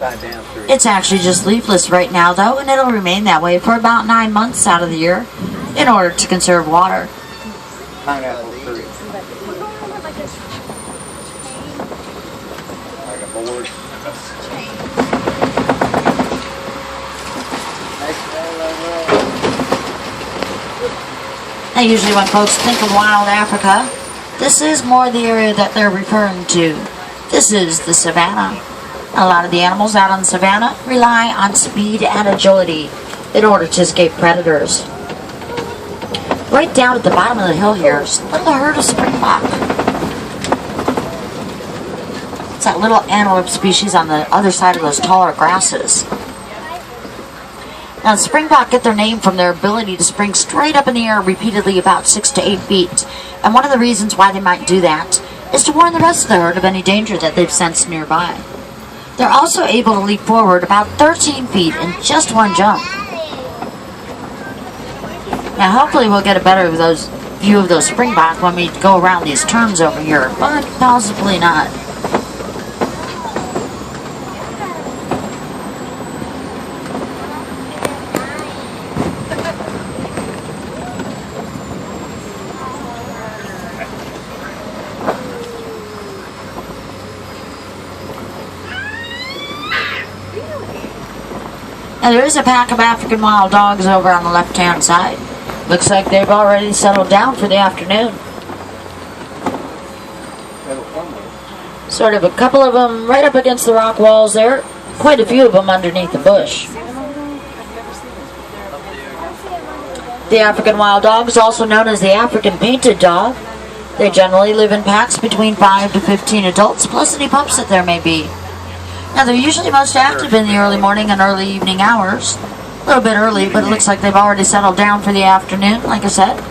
It's actually just leafless right now though, and it'll remain that way for about 9 months out of the year in order to conserve water. Pineapple fruit. Like a board. Now usually when folks think of wild Africa, this is more the area that they're referring to. This is the savannah. A lot of the animals out on the savannah rely on speed and agility in order to escape predators. Right down at the bottom of the hill here is a little herd of springbok. It's that little antelope species on the other side of those taller grasses. Now the springbok get their name from their ability to spring straight up in the air repeatedly about 6 to 8 feet. And one of the reasons why they might do that is to warn the rest of the herd of any danger that they've sensed nearby. They're also able to leap forward about 13 feet in just one jump. Now hopefully we'll get a better view of those springbok when we go around these turns over here, but possibly not. Now there is a pack of African wild dogs over on the left-hand side. Looks like they've already settled down for the afternoon. Sort of a couple of them right up against the rock walls there. Quite a few of them underneath the bush. The African wild dog is also known as the African painted dog. They generally live in packs between 5 to 15 adults, plus any pups that there may be. Now they're usually most active in the early morning and early evening hours. A little bit early, but it looks like they've already settled down for the afternoon, like I said.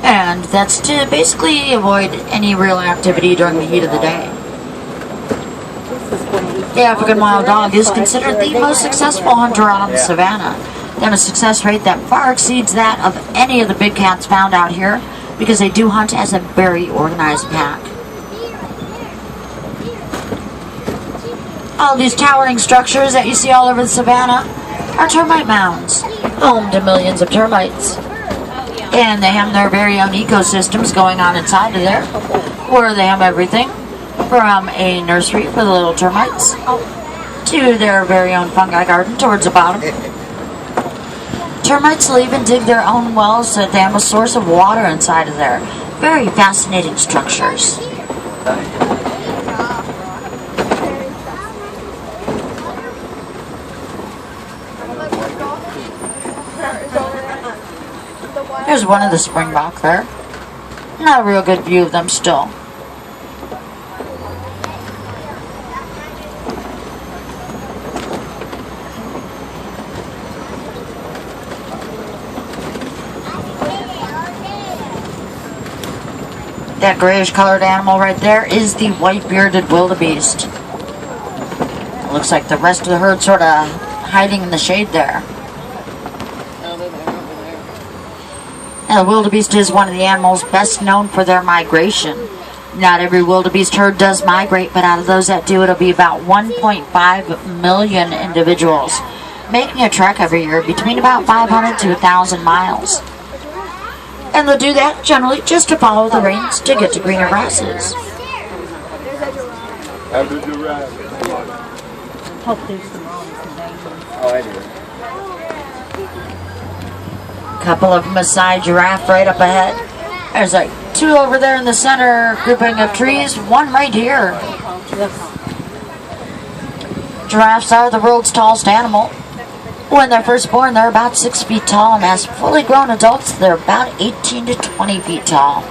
And that's to basically avoid any real activity during the heat of the day. The African wild dog is considered the most successful hunter out on the savannah. They have a success rate that far exceeds that of any of the big cats found out here because they do hunt as a very organized pack. All these towering structures that you see all over the savannah are termite mounds, home to millions of termites. And they have their very own ecosystems going on inside of there, where they have everything from a nursery for the little termites to their very own fungi garden towards the bottom. Termites will even dig their own wells so that they have a source of water inside of there. Very fascinating structures. There's one of the springbok there. Not a real good view of them still. That grayish colored animal right there is the white-bearded wildebeest. It looks like the rest of the herd sort of hiding in the shade there. Now, the wildebeest is one of the animals best known for their migration. Not every wildebeest herd does migrate, but out of those that do, it'll be about 1.5 million individuals, making a trek every year between about 500 to 1,000 miles. And they'll do that generally just to follow the rains to get to greener grasses. How did you ride? Oh, I do. Couple of Maasai giraffe right up ahead. There's like 2 over there in the center grouping of trees, 1 right here. Giraffes are the world's tallest animal. When they're first born, they're about 6 feet tall, and as fully grown adults, they're about 18 to 20 feet tall.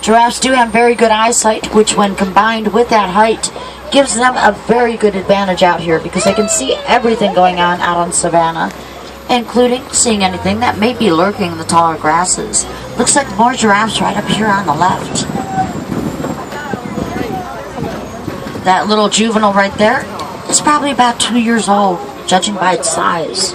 Giraffes do have very good eyesight, which when combined with that height, gives them a very good advantage out here because they can see everything going on out on savannah, including seeing anything that may be lurking in the taller grasses. Looks like more giraffes right up here on the left. That little juvenile right there is probably about 2 years old, judging by its size.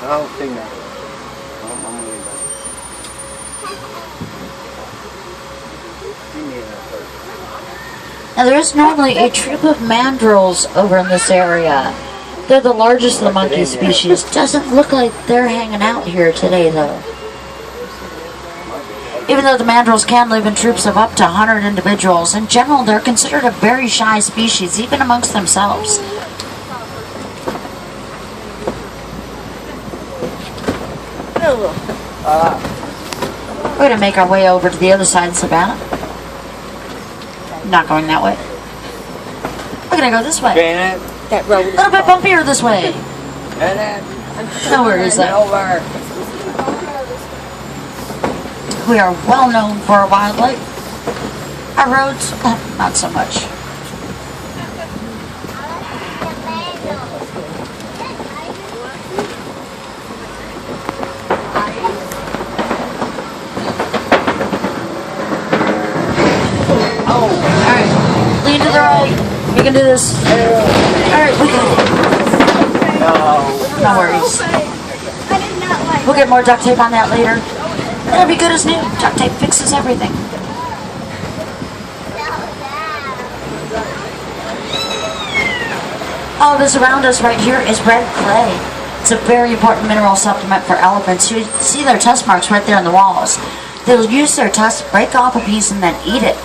I don't think that. I'm gonna leave that. Give me that first. Now there is normally a troop of mandrills over in this area. They're the largest of the monkey species. Doesn't look like they're hanging out here today though. Even though the mandrills can live in troops of up to 100 individuals, in general they're considered a very shy species, even amongst themselves. We're going to make our way over to the other side of Savannah. Not going that way. We're going to go this way. That road A is little bit bumpier this way. No worries though. Over. We are well known for our wildlife. Our roads, not so much. Alright, lean to the right. We can do this. Alright, we got it. No worries. We'll get more duct tape on that later. It'll be good as new. Duct tape fixes everything. All this around us right here is red clay. It's a very important mineral supplement for elephants. You see their tusk marks right there on the walls. They'll use their tusks, break off a piece, and then eat it.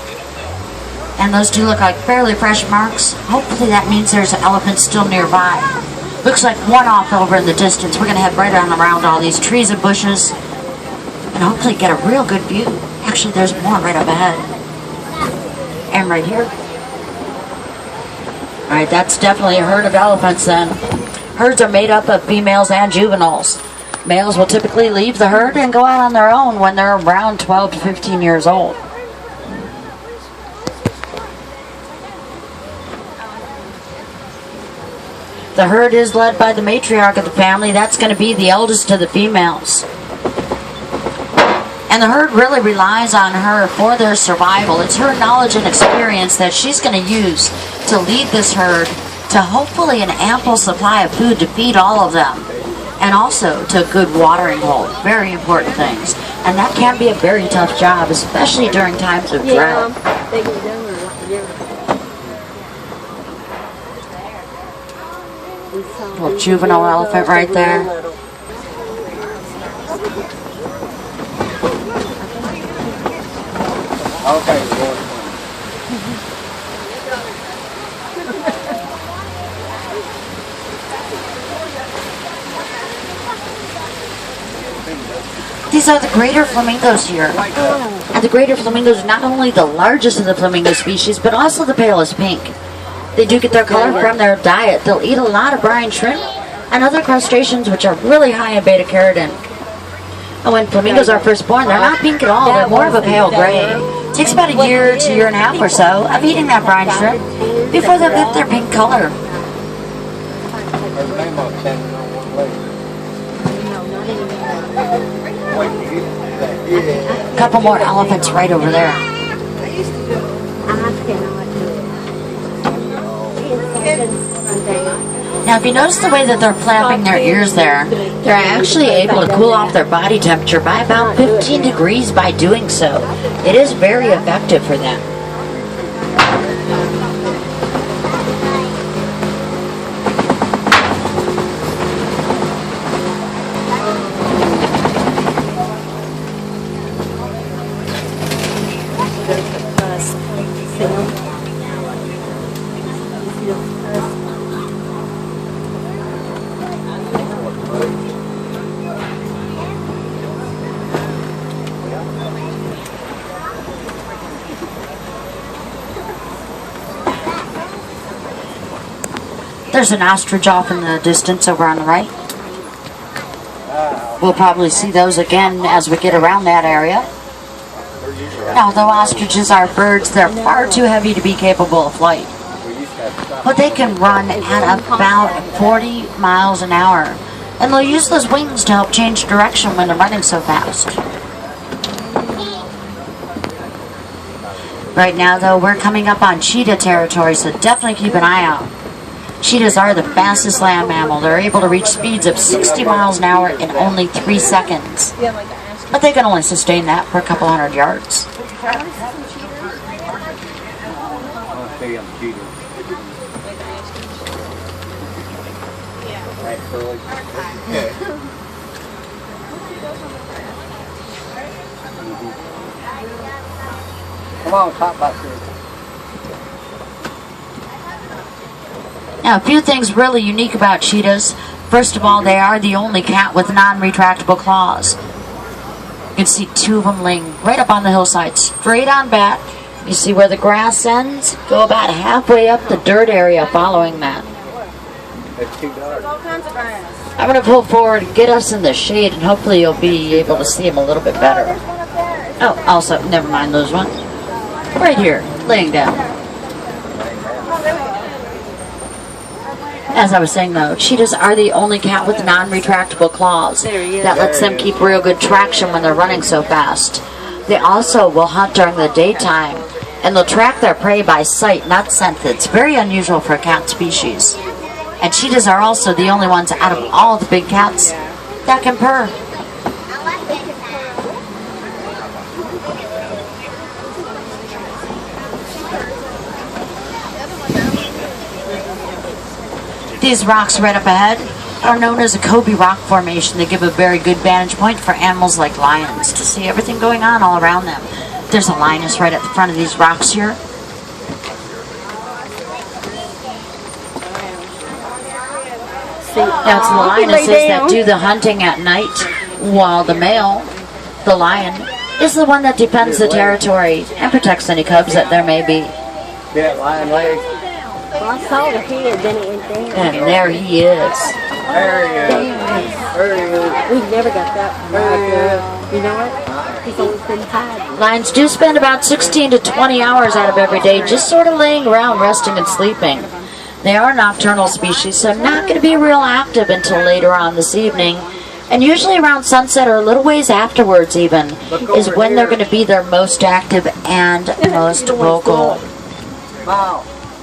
And those do look like fairly fresh marks. Hopefully that means there's an elephant still nearby. Looks like one off over in the distance. We're going to head right on around all these trees and bushes and hopefully get a real good view. Actually, there's more right up ahead. And right here. Alright, that's definitely a herd of elephants then. Herds are made up of females and juveniles. Males will typically leave the herd and go out on their own when they're around 12 to 15 years old. The herd is led by the matriarch of the family. That's going to be the eldest of the females. And the herd really relies on her for their survival. It's her knowledge and experience that she's going to use to lead this herd to hopefully an ample supply of food to feed all of them. And also to a good watering hole. Very important things. And that can be a very tough job, especially during times of drought. Little juvenile elephant right there. Okay, These are the greater flamingos here. And the greater flamingos are not only the largest of the flamingo species, but also the palest pink. They do get their color from their diet. They'll eat a lot of brine shrimp and other crustaceans which are really high in beta-carotene. And when flamingos are first born, they're not pink at all. They're more of a pale gray. It takes about a year to year and a half or so of eating that brine shrimp before they'll get their pink color. A couple more elephants right over there. Now if you notice the way that they're flapping their ears there, they're actually able to cool off their body temperature by about 15 degrees by doing so. It is very effective for them. There's an ostrich off in the distance over on the right. We'll probably see those again as we get around that area. Now, although ostriches are birds, they're far too heavy to be capable of flight. But they can run at about 40 miles an hour. And they'll use those wings to help change direction when they're running so fast. Right now, though, we're coming up on cheetah territory, so definitely keep an eye out. Cheetahs are the fastest land mammal. They're able to reach speeds of 60 miles an hour in only 3 seconds. But they can only sustain that for a couple hundred yards. Come on, top back there. Now, a few things really unique about cheetahs. First of all, they are the only cat with non-retractable claws. You can see 2 of them laying right up on the hillside, straight on back. You see where the grass ends? Go about halfway up the dirt area following that. It's too dark. I'm going to pull forward and get us in the shade, and hopefully you'll be able to see them a little bit better. Oh, also, never mind those ones. Right here, laying down. As I was saying though, cheetahs are the only cat with non-retractable claws. That lets them keep real good traction when they're running so fast. They also will hunt during the daytime, and they'll track their prey by sight, not scent. It's very unusual for a cat species. And cheetahs are also the only ones out of all the big cats that can purr. These rocks right up ahead are known as a Kobe rock formation. They give a very good vantage point for animals like lions to see everything going on all around them. There's a lioness right at the front of these rocks here. Now it's the lionesses that do the hunting at night, while the male, the lion, is the one that defends the territory and protects any cubs that there may be. Yeah, lion leg. Well, I saw the head, then it went down. And there he is. There he is. There he is. We've never got that one right there. You know what? He's always been hiding. Lions do spend about 16 to 20 hours out of every day just sort of laying around, resting and sleeping. They are nocturnal species, so not going to be real active until later on this evening. And usually around sunset or a little ways afterwards even is when they're going to be their most active and most vocal. Wow.